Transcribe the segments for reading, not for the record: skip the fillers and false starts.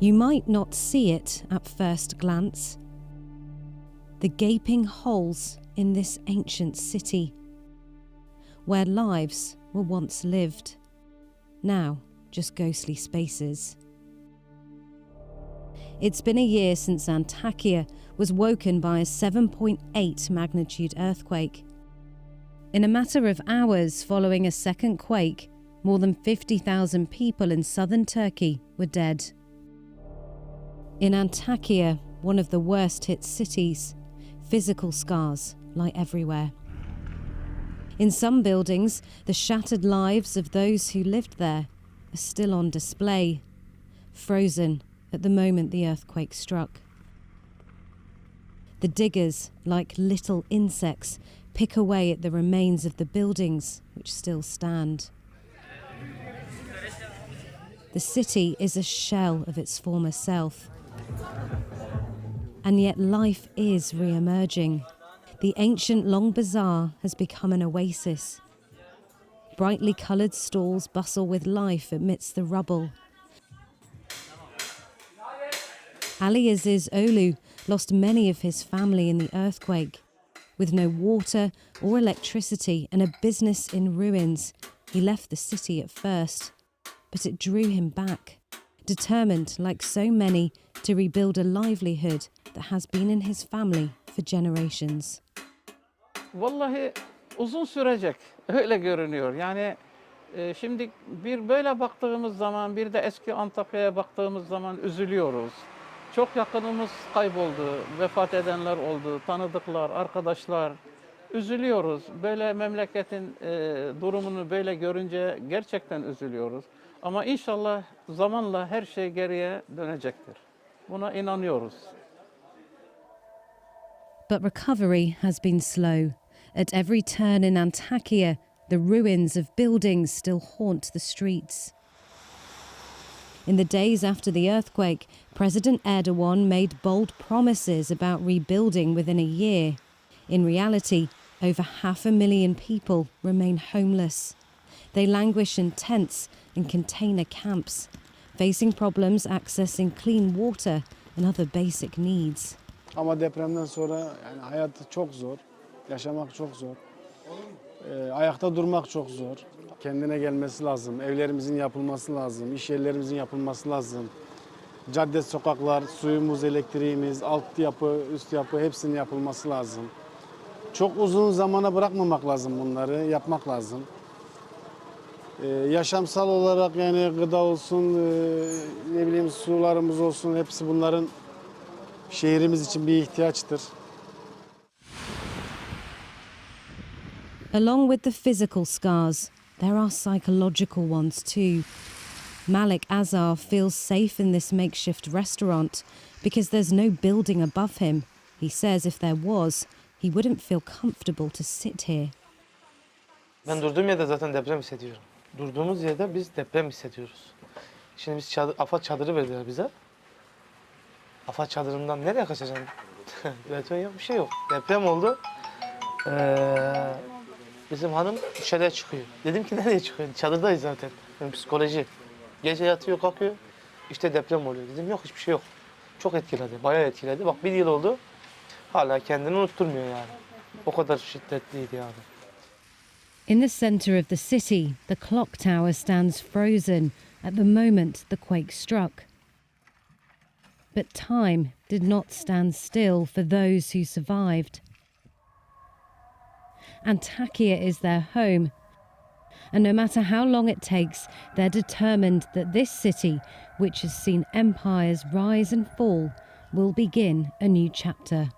You might not see it at first glance. The gaping holes in this ancient city, where lives were once lived, now just ghostly spaces. It's been a year since Antakya was woken by a 7.8 magnitude earthquake. In a matter of hours following a second quake, more than 50,000 people in southern Turkey were dead. In Antakya, one of the worst hit cities, physical scars lie everywhere. In some buildings, the shattered lives of those who lived there are still on display, frozen at the moment the earthquake struck. The diggers, like little insects, pick away at the remains of the buildings which still stand. The city is a shell of its former self. And yet life is re-emerging. The ancient Long Bazaar has become an oasis. Brightly coloured stalls bustle with life amidst the rubble. Ali Aziz Olu lost many of his family in the earthquake. With no water or electricity and a business in ruins, he left the city at first. But it drew him back, determined, like so many, to rebuild a livelihood that has been in his family for generations. Vallahi uzun sürecek, öyle görünüyor. Yani şimdi bir böyle baktığımız zaman, bir de eski Antakya'ya baktığımız zaman üzülüyoruz. Çok yakınımız kayboldu, vefat edenler oldu, tanıdıklar, arkadaşlar. Üzülüyoruz. Böyle memleketin durumunu böyle görünce gerçekten üzülüyoruz. Ama inşallah zamanla her şey geriye dönecektir. Buna inanıyoruz. But recovery has been slow. At every turn in Antakya, the ruins of buildings still haunt the streets. In the days after the earthquake, President Erdogan made bold promises about rebuilding within a year. In reality, over 500,000 people remain homeless. They languish in tents and container camps, facing problems accessing clean water and other basic needs. Ama depremden sonra yani hayatı çok zor, yaşamak çok zor, ayakta durmak çok zor. Kendine gelmesi lazım, evlerimizin yapılması lazım, iş yerlerimizin yapılması lazım. Cadde, sokaklar, suyumuz, elektriğimiz, alt yapı, üst yapı hepsinin yapılması lazım. Çok uzun zamana bırakmamak lazım bunları, yapmak lazım. Yaşamsal olarak yani gıda olsun, ne bileyim sularımız olsun hepsi bunların şehrimiz için bir ihtiyaçtır. Along with the physical scars, there are psychological ones too. Malik Azar feels safe in this makeshift restaurant because there's no building above him. He says if there was, he wouldn't feel comfortable to sit here. Ben durduğum yerde zaten deprem hissediyorum. Durduğumuz yerde biz deprem hissediyoruz. Şimdi biz AFAD çadırı verdiler bize. AFAD çadırından nereye kaçacağım? Beton yok, bir şey yok. Deprem oldu. Bizim hanım dışarıya çıkıyor. Dedim ki nereye çıkıyor? Çadırdayız zaten. Yani psikoloji. Gece yatıyor, kalkıyor. İşte deprem oluyor. Dedim yok, hiçbir şey yok. Çok etkiledi, bayağı etkiledi. Bak 1 yıl oldu. Hala kendini unutturmuyor yani. O kadar şiddetliydi yani. In the centre of the city, the clock tower stands frozen at the moment the quake struck. But time did not stand still for those who survived. Antakya is their home, and no matter how long it takes, they're determined that this city, which has seen empires rise and fall, will begin a new chapter.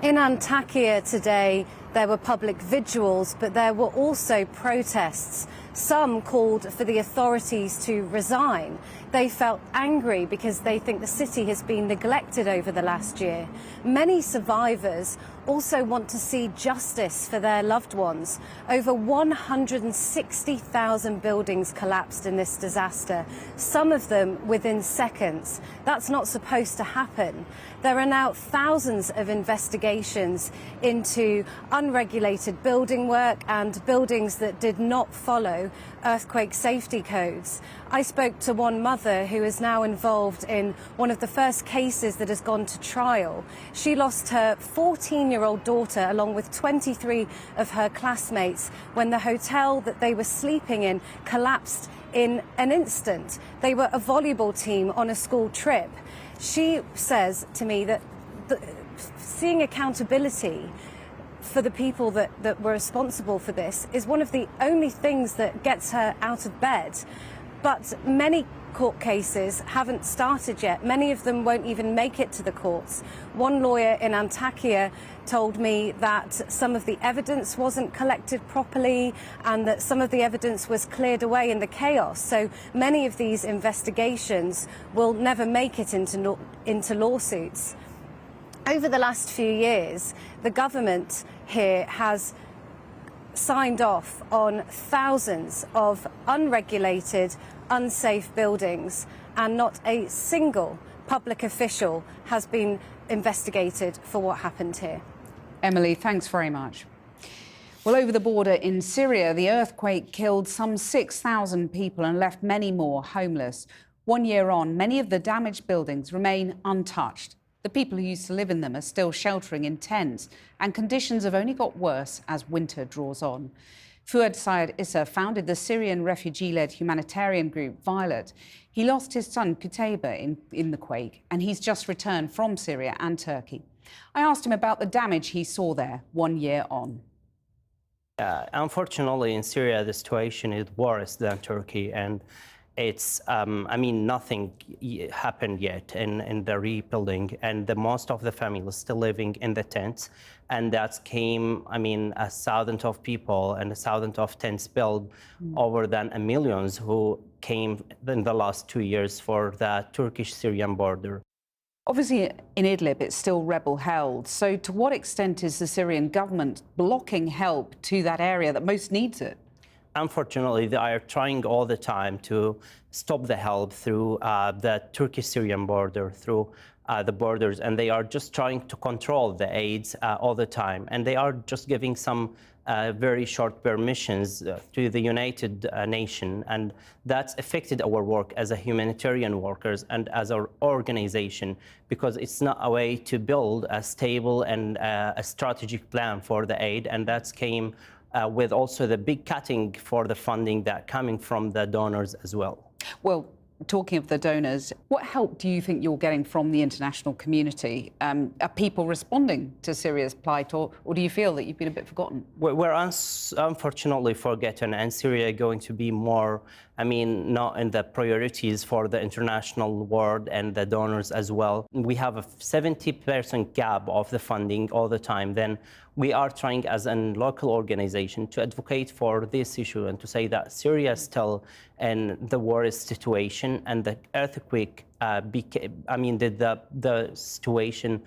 In Antakya today, there were public vigils, but there were also protests. Some called for the authorities to resign. They felt angry because they think the city has been neglected over the last year. Many survivors also want to see justice for their loved ones. Over 160,000 buildings collapsed in this disaster, some of them within seconds. That's not supposed to happen. There are now thousands of investigations into unregulated building work and buildings that did not follow earthquake safety codes. I spoke to one mother who is now involved in one of the first cases that has gone to trial. She lost her 14-year-old daughter along with 23 of her classmates when the hotel that they were sleeping in collapsed in an instant. They were a volleyball team on a school trip. She says to me that seeing accountability for the people that were responsible for this is one of the only things that gets her out of bed. But many court cases haven't started yet. Many of them won't even make it to the courts. One lawyer in Antakya told me that some of the evidence wasn't collected properly and that some of the evidence was cleared away in the chaos. So many of these investigations will never make it into lawsuits. Over the last few years, the government here has signed off on thousands of unregulated, unsafe buildings, and not a single public official has been investigated for what happened here. Emily, thanks very much. Well, over the border in Syria, the earthquake killed some 6,000 people and left many more homeless. 1 year on, many of the damaged buildings remain untouched. The people who used to live in them are still sheltering in tents, and conditions have only got worse as winter draws on. Fuad Syed Issa founded the Syrian refugee-led humanitarian group Violet. He lost his son Qutayba in the quake, and he's just returned from Syria and Turkey. I asked him about the damage he saw there 1 year on. Unfortunately, in Syria, the situation is worse than Turkey, and it's, nothing happened yet in the rebuilding, and most of the family is still living in the tents, and that came, a thousand of people and a thousand of tents built, over than a millions who came in the last 2 years for the Turkish-Syrian border. Obviously, in Idlib, it's still rebel-held. So to what extent is the Syrian government blocking help to that area that most needs it? Unfortunately, they are trying all the time to stop the help through the Turkish-Syrian border, through the borders, and they are just trying to control the aids all the time. And they are just giving some very short permissions to the United Nations, and that's affected our work as a humanitarian workers and as our organization, because it's not a way to build a stable and a strategic plan for the aid, and that came with also the big cutting for the funding that coming from the donors as well. Well, talking of the donors, what help do you think you're getting from the international community? Are people responding to Syria's plight, or do you feel that you've been a bit forgotten? We're unfortunately forgotten, and Syria going to be more, not in the priorities for the international world and the donors as well. We have a 70% gap of the funding all the time. Then we are trying as a local organization to advocate for this issue and to say that Syria is still in the worst situation, and the earthquake did the situation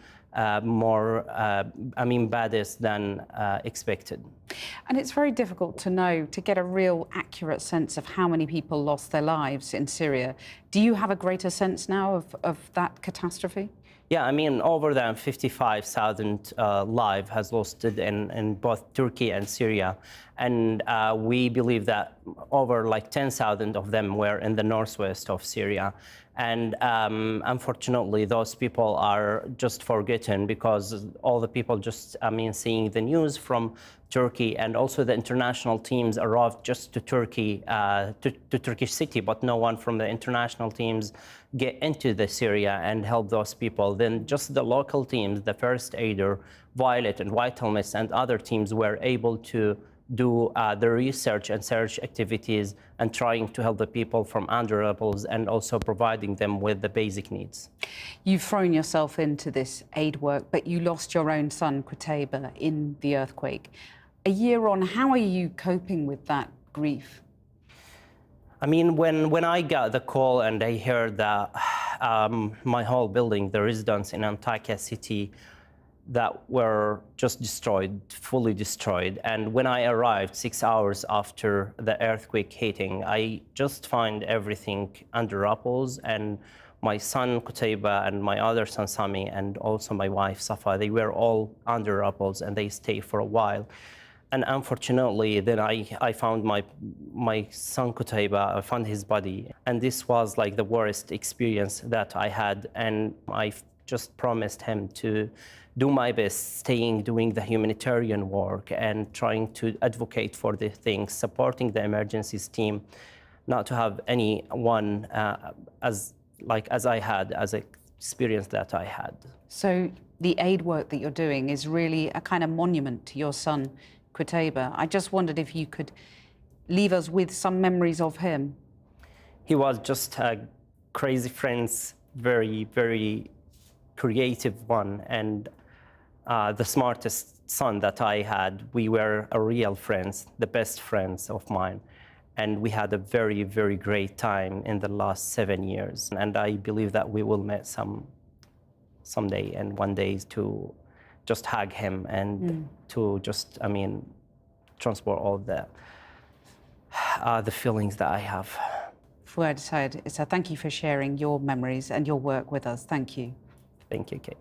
more, baddest than expected. And it's very difficult to know, to get a real accurate sense of how many people lost their lives in Syria. Do you have a greater sense now of that catastrophe? Yeah, over than 55,000 lives has lost in both Turkey and Syria. And we believe that over 10,000 of them were in the northwest of Syria. And unfortunately, those people are just forgotten, because all the people just, seeing the news from Turkey, and also the international teams arrived just to Turkey, to Turkish city, but no one from the international teams get into the Syria and help those people. Then just the local teams, the first aider, Violet and Vitalness and other teams were able to do the research and search activities and trying to help the people from under levels and also providing them with the basic needs. You've thrown yourself into this aid work, but you lost your own son, Qutayba, in the earthquake. A year on, how are you coping with that grief? When I got the call and I heard that my whole building, the residence in Antakya city, that were just destroyed, fully destroyed. And when I arrived 6 hours after the earthquake hitting, I just find everything under rubbles. And my son Qutayba and my other son Sami and also my wife Safa, they were all under rubbles and they stayed for a while. And unfortunately, then I found my son Qutayba, I found his body. And this was like the worst experience that I had. And I just promised him to do my best, doing the humanitarian work and trying to advocate for the things, supporting the emergencies team, not to have anyone as I had, as an experience that I had. So the aid work that you're doing is really a kind of monument to your son, Qutayba. I just wondered if you could leave us with some memories of him. He was just a crazy friend, very, very creative one, and the smartest son that I had. We were a real friends, the best friends of mine. And we had a very, very great time in the last 7 years. And I believe that we will meet someday and one day to just hug him and to just, transport all the feelings that I have. Fouad said, so thank you for sharing your memories and your work with us. Thank you. Thank you, Kate.